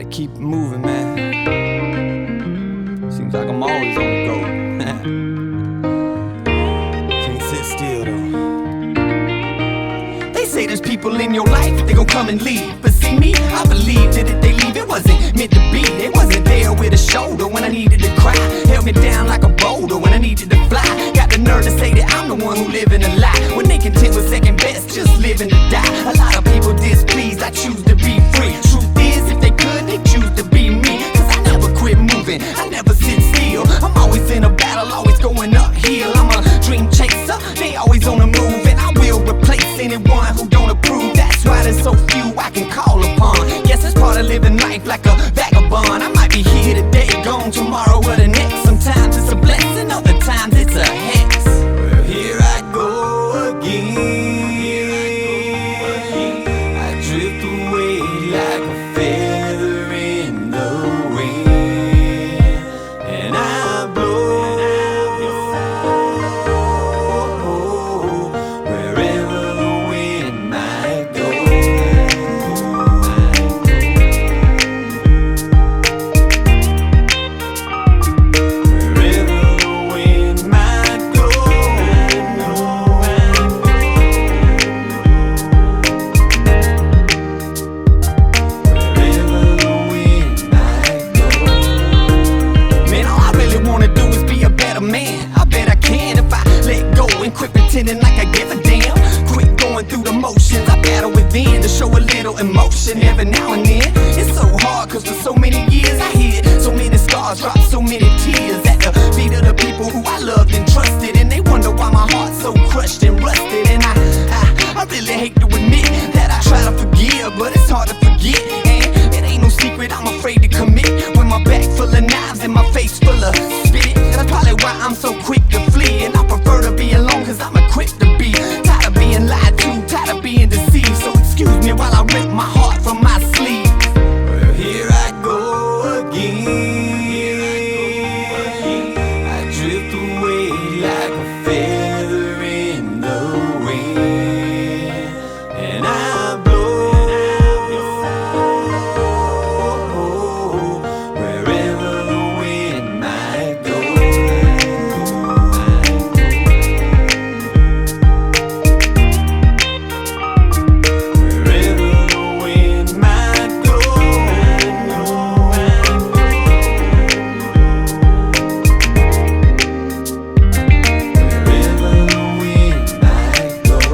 Gotta keep it moving, man. Seems like I'm always on the go. Can't sit still though. They say there's people in your life, they gon' come and leave. But see me, I believe that if they leave, it wasn't meant to be. They wasn't there with a shoulder when I needed to cry. Held me down like a boulder when I needed to fly. Got the nerve to say that I'm the one who livin' a lie, when they content with second best, just living to die. A lot of people displeased, I choose to be free. Truth is, if they could, they choose to be me. Cause I never quit moving, I never sit still. I'm always in a battle, always going uphill. I'm a dream chaser, they always on the move. And I will replace anyone who don't approve. That's why there's so few I can call upon. Yes, it's part of living life like a vagabond. I might be here today, gone tomorrow or the next. Sometimes it's a blessing, other times it's a hex. Well, here I go again. I drift away like a feather in the wind, and I blow wherever the wind might go. Wherever the wind might go. Wherever the wind might go. Man, all I really wanna do is be a better man. I bet I can if I let go and quit pretending like I give a damn. Quit going through the motions, I battle within to show a little emotion every now and then. It's so hard cause for so many years I hid so many scars, dropped so many tears at the feet of the people who I loved and trusted. And they wonder why my heart's so crushed and rusted. And I really hate to admit that I try to forgive, but it's hard to forget. And it ain't no secret I'm afraid to commit, when my back full of knives and my face full of spit. And that's probably why I'm so quick to flee. And I prefer to be alone cause I'm equipped to be. Tired of being lied to, tired of being deceived. So excuse me while I rip my heart from my sleeve. Well, here I go again. I drift away like a feather in the wind, and I blow wherever the wind might go. Wherever the wind might go. Wherever the wind might go.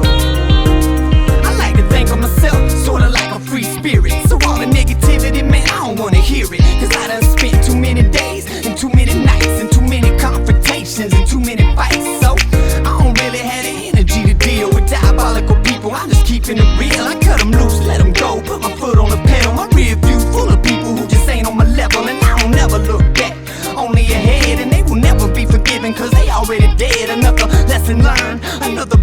I like to think of myself sorta like a free spirit. So all the negativity, man, I don't wanna hear it. Cause I done spent too many days and too many nights and too many confrontations and too many fights. So I don't really have the energy to deal with diabolical people. I'm just keeping it real. I cut them loose, let them go, put my foot on the pedal. My rear view full of people who just ain't on my level. And I don't never look back, only ahead. And they will never be forgiven cause they already dead. Another lesson learned, another